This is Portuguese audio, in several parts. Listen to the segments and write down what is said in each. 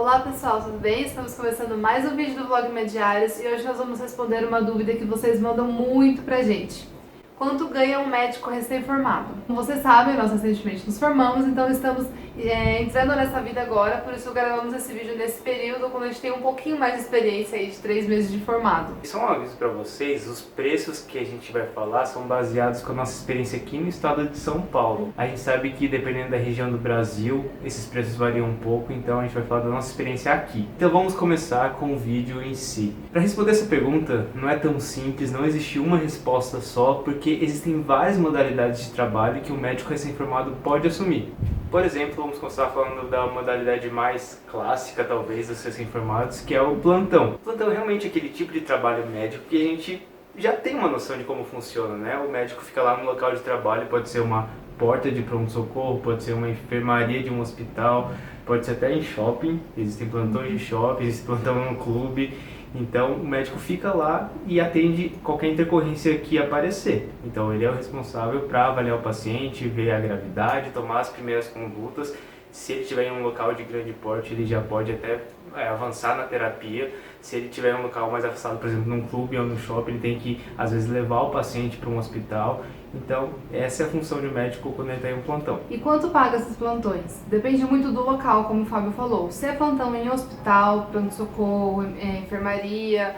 Olá pessoal, tudo bem? Estamos começando mais um vídeo do Vlog Mediários e hoje nós vamos responder uma dúvida que vocês mandam muito pra gente. Quanto ganha um médico recém-formado? Como vocês sabem, nós recentemente nos formamos, então estamos entrando nessa vida agora, por isso gravamos esse vídeo nesse período, quando a gente tem um pouquinho mais de experiência aí de 3 meses de formado. Só um aviso para vocês, os preços que a gente vai falar são baseados com a nossa experiência aqui no estado de São Paulo. A gente sabe que dependendo da região do Brasil, esses preços variam um pouco, então a gente vai falar da nossa experiência aqui. Então vamos começar com o vídeo em si. Para responder essa pergunta, não é tão simples, não existe uma resposta só, porque existem várias modalidades de trabalho que um médico recém-formado pode assumir. Por exemplo, vamos começar falando da modalidade mais clássica, talvez, dos recém-formados, que é o plantão. O plantão é realmente aquele tipo de trabalho médico que a gente já tem uma noção de como funciona, né? O médico fica lá no local de trabalho, pode ser uma porta de pronto-socorro, pode ser uma enfermaria de um hospital, pode ser até em shopping, existem plantões de shopping, existe plantão no clube. Então o médico fica lá e atende qualquer intercorrência que aparecer. Então ele é o responsável para avaliar o paciente, ver a gravidade, tomar as primeiras condutas. Se ele estiver em um local de grande porte, ele já pode até avançar na terapia. Se ele estiver em um local mais afastado, por exemplo, num clube ou no shopping, ele tem que, às vezes, levar o paciente para um hospital. Então, essa é a função de um médico quando ele está em um plantão. E quanto paga esses plantões? Depende muito do local, como o Fábio falou. Se é plantão em hospital, pronto-socorro, enfermaria,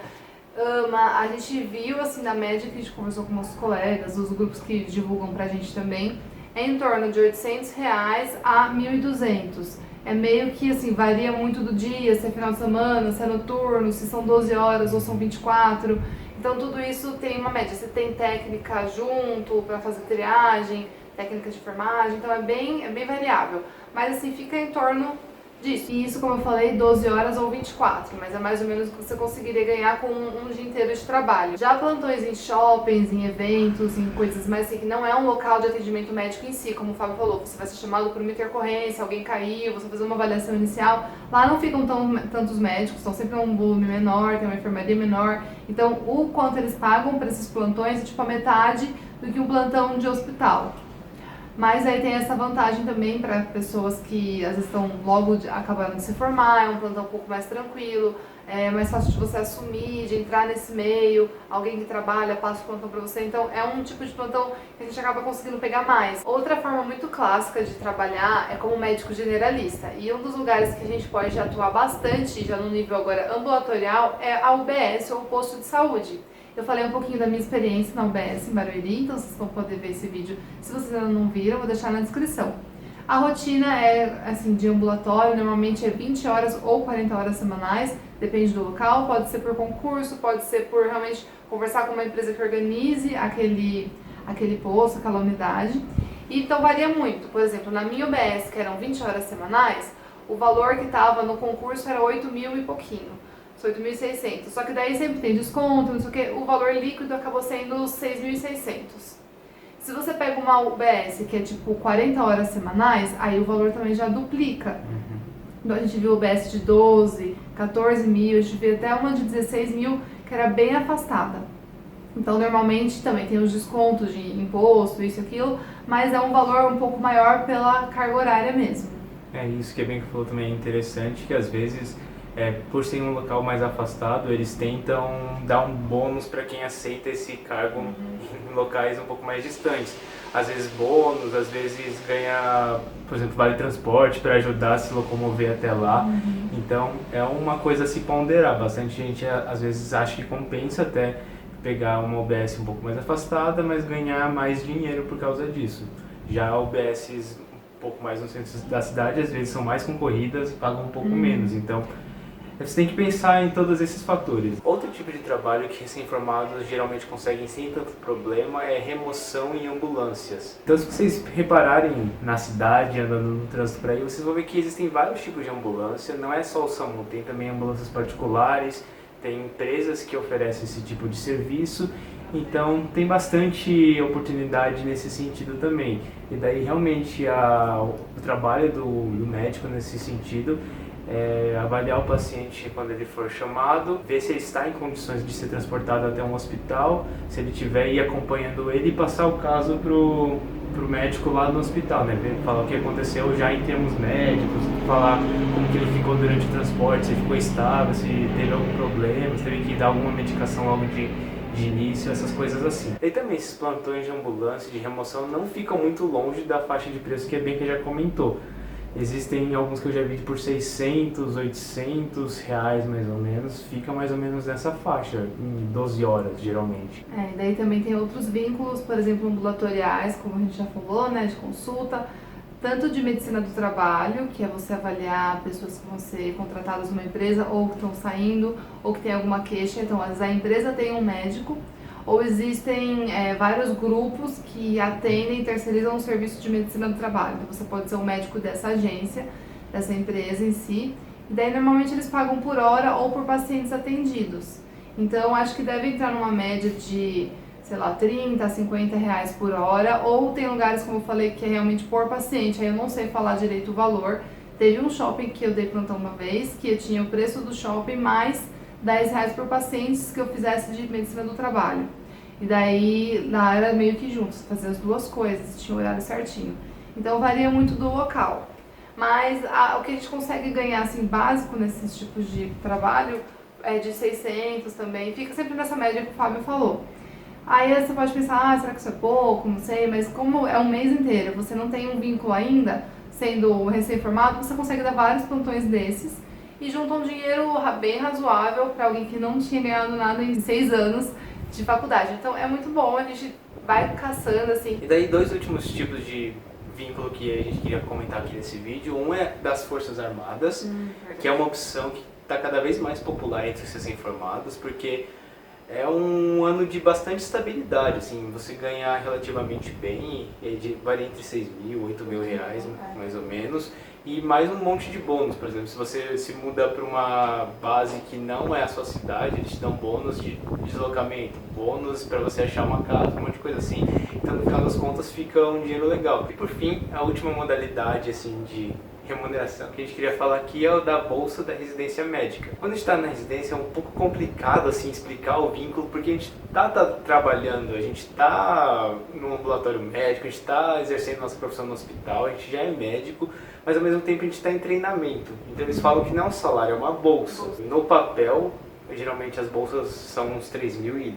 AMA, a gente viu, assim, na média que a gente conversou com nossos colegas, os grupos que divulgam pra gente também, é em torno de R$800 a R$1.200. É meio que, assim, varia muito do dia, se é final de semana, se é noturno, se são 12 horas ou são 24. Então tudo isso tem uma média. Você tem técnica junto para fazer triagem, técnica de enfermagem, então é bem variável. Mas assim, fica em torno disso. E isso, como eu falei, 12 horas ou 24, mas é mais ou menos o que você conseguiria ganhar com um dia inteiro de trabalho. Já plantões em shoppings, em eventos, em coisas mais assim, que não é um local de atendimento médico em si, como o Fábio falou, você vai ser chamado por uma intercorrência, alguém caiu, você vai fazer uma avaliação inicial, lá não ficam tantos médicos, são sempre um volume menor, tem uma enfermaria menor, então o quanto eles pagam para esses plantões é tipo a metade do que um plantão de hospital. Mas aí tem essa vantagem também para pessoas que às vezes estão acabando de se formar, é um plantão um pouco mais tranquilo, é mais fácil de você assumir, de entrar nesse meio, alguém que trabalha passa o plantão para você, então é um tipo de plantão que a gente acaba conseguindo pegar mais. Outra forma muito clássica de trabalhar é como médico generalista, e um dos lugares que a gente pode atuar bastante, já no nível agora ambulatorial, é a UBS ou o posto de saúde. Eu falei um pouquinho da minha experiência na UBS em Barueri, então vocês vão poder ver esse vídeo. Se vocês ainda não viram, eu vou deixar na descrição. A rotina é assim, de ambulatório, normalmente é 20 horas ou 40 horas semanais, depende do local, pode ser por concurso, pode ser por realmente conversar com uma empresa que organize aquele posto, aquela unidade. E, então varia muito. Por exemplo, na minha UBS, que eram 20 horas semanais, o valor que estava no concurso era 8.000 e pouquinho. 8.600, só que daí sempre tem desconto, não sei o que, o valor líquido acabou sendo 6.600. Se você pega uma UBS que é tipo 40 horas semanais, aí o valor também já duplica. Então a gente viu UBS de 12, 14 mil, a gente viu até uma de 16 mil que era bem afastada. Então normalmente também tem os descontos de imposto, isso e aquilo, mas é um valor um pouco maior pela carga horária mesmo. É isso que a Bianca falou também, é interessante que às vezes por ser um local mais afastado, eles tentam dar um bônus para quem aceita esse cargo em locais um pouco mais distantes. Às vezes bônus, às vezes ganha, por exemplo, vale transporte para ajudar a se locomover até lá. Então é uma coisa a se ponderar. Bastante gente às vezes acha que compensa até pegar uma UBS um pouco mais afastada, mas ganhar mais dinheiro por causa disso. Já UBSs um pouco mais no centro da cidade, às vezes são mais concorridas, pagam um pouco menos. Então você tem que pensar em todos esses fatores. Outro tipo de trabalho que recém-formados geralmente conseguem sem tanto problema é remoção em ambulâncias. Então, se vocês repararem na cidade, andando no trânsito por aí, vocês vão ver que existem vários tipos de ambulância. Não é só o SAMU, tem também ambulâncias particulares, tem empresas que oferecem esse tipo de serviço. Então, tem bastante oportunidade nesse sentido também. E daí, realmente, o trabalho do médico nesse sentido avaliar o paciente quando ele for chamado, ver se ele está em condições de ser transportado até um hospital, se ele tiver, ir acompanhando ele e passar o caso pro médico lá no hospital, né? Falar o que aconteceu já em termos médicos, falar como que ele ficou durante o transporte, se ficou estável, se teve algum problema, se teve que dar alguma medicação logo de início, essas coisas assim. E também esses plantões de ambulância, de remoção, não ficam muito longe da faixa de preço que a Bianca já comentou. Existem alguns que eu já vi por 600, 800 reais mais ou menos, fica mais ou menos nessa faixa, em 12 horas geralmente. E daí também tem outros vínculos, por exemplo, ambulatoriais, como a gente já falou, né, de consulta, tanto de medicina do trabalho, que é você avaliar pessoas que vão ser contratadas numa empresa ou que estão saindo ou que tem alguma queixa. Então, às vezes a empresa tem um médico ou existem vários grupos que atendem e terceirizam o serviço de medicina do trabalho. Então, você pode ser um médico dessa agência, dessa empresa em si, e daí normalmente eles pagam por hora ou por pacientes atendidos. Então, acho que deve entrar numa média de, sei lá, 30 a 50 reais por hora, ou tem lugares, como eu falei, que é realmente por paciente, aí eu não sei falar direito o valor. Teve um shopping que eu dei plantão uma vez, que eu tinha o preço do shopping mais 10 reais por pacientes que eu fizesse de medicina do trabalho. E daí, lá era meio que junto, fazia as duas coisas, tinha o horário certinho. Então varia muito do local. Mas o que a gente consegue ganhar, assim, básico nesses tipos de trabalho é de 600 também, fica sempre nessa média que o Fábio falou. Aí você pode pensar, será que isso é pouco? Não sei, mas como é um mês inteiro, você não tem um vínculo ainda, sendo recém-formado, você consegue dar vários plantões desses e junta um dinheiro bem razoável para alguém que não tinha ganhado nada em 6 anos de faculdade. Então é muito bom, a gente vai caçando assim. E daí 2 últimos tipos de vínculo que a gente queria comentar aqui nesse vídeo. Um é das Forças Armadas, que é uma opção que está cada vez mais popular entre os recém-formados, porque é um ano de bastante estabilidade, assim, você ganha relativamente bem, varia entre 6 mil, 8 mil reais, mais ou menos, e mais um monte de bônus. Por exemplo, se você se muda para uma base que não é a sua cidade, eles te dão bônus de deslocamento, bônus para você achar uma casa, um monte de coisa assim. Então, no final das contas, fica um dinheiro legal. E por fim, a última modalidade assim de remuneração que a gente queria falar aqui é o da bolsa da residência médica. Quando a gente está na residência é um pouco complicado assim explicar o vínculo, porque a gente está trabalhando, a gente está no ambulatório médico, a gente está exercendo nossa profissão no hospital, a gente já é médico, mas ao mesmo tempo a gente está em treinamento. Então eles falam que não é um salário, é uma bolsa. No papel, geralmente as bolsas são uns 3.200,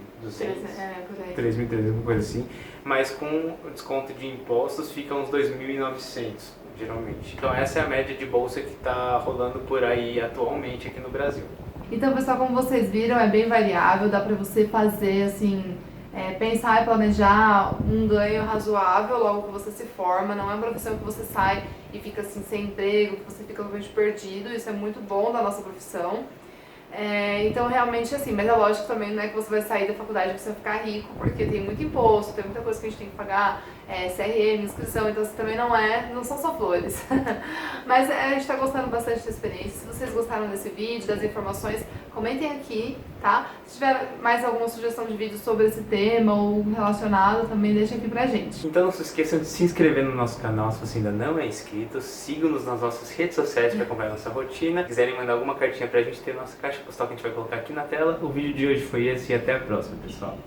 3.300, uma coisa assim, mas com o desconto de impostos fica uns 2.900. Geralmente. Então essa é a média de bolsa que está rolando por aí atualmente aqui no Brasil. Então, pessoal, como vocês viram, é bem variável, dá para você fazer assim, pensar e planejar um ganho razoável logo que você se forma. Não é uma profissão que você sai e fica assim sem emprego, que você fica totalmente perdido. Isso é muito bom da nossa profissão. Então realmente assim, mas é lógico também não é que você vai sair da faculdade e você vai ficar rico, porque tem muito imposto, tem muita coisa que a gente tem que pagar, CRM, inscrição, então assim, também não são só flores. Mas a gente tá gostando bastante da experiência. Se vocês gostaram desse vídeo, das informações, comentem aqui, tá? Se tiver mais alguma sugestão de vídeo sobre esse tema ou relacionado, também deixa aqui pra gente. Então não se esqueçam de se inscrever no nosso canal se você ainda não é inscrito, sigam-nos nas nossas redes sociais para acompanhar a nossa rotina. Se quiserem mandar alguma cartinha pra gente, ter nossa caixa postal que a gente vai colocar aqui na tela. O vídeo de hoje foi esse e até a próxima, pessoal.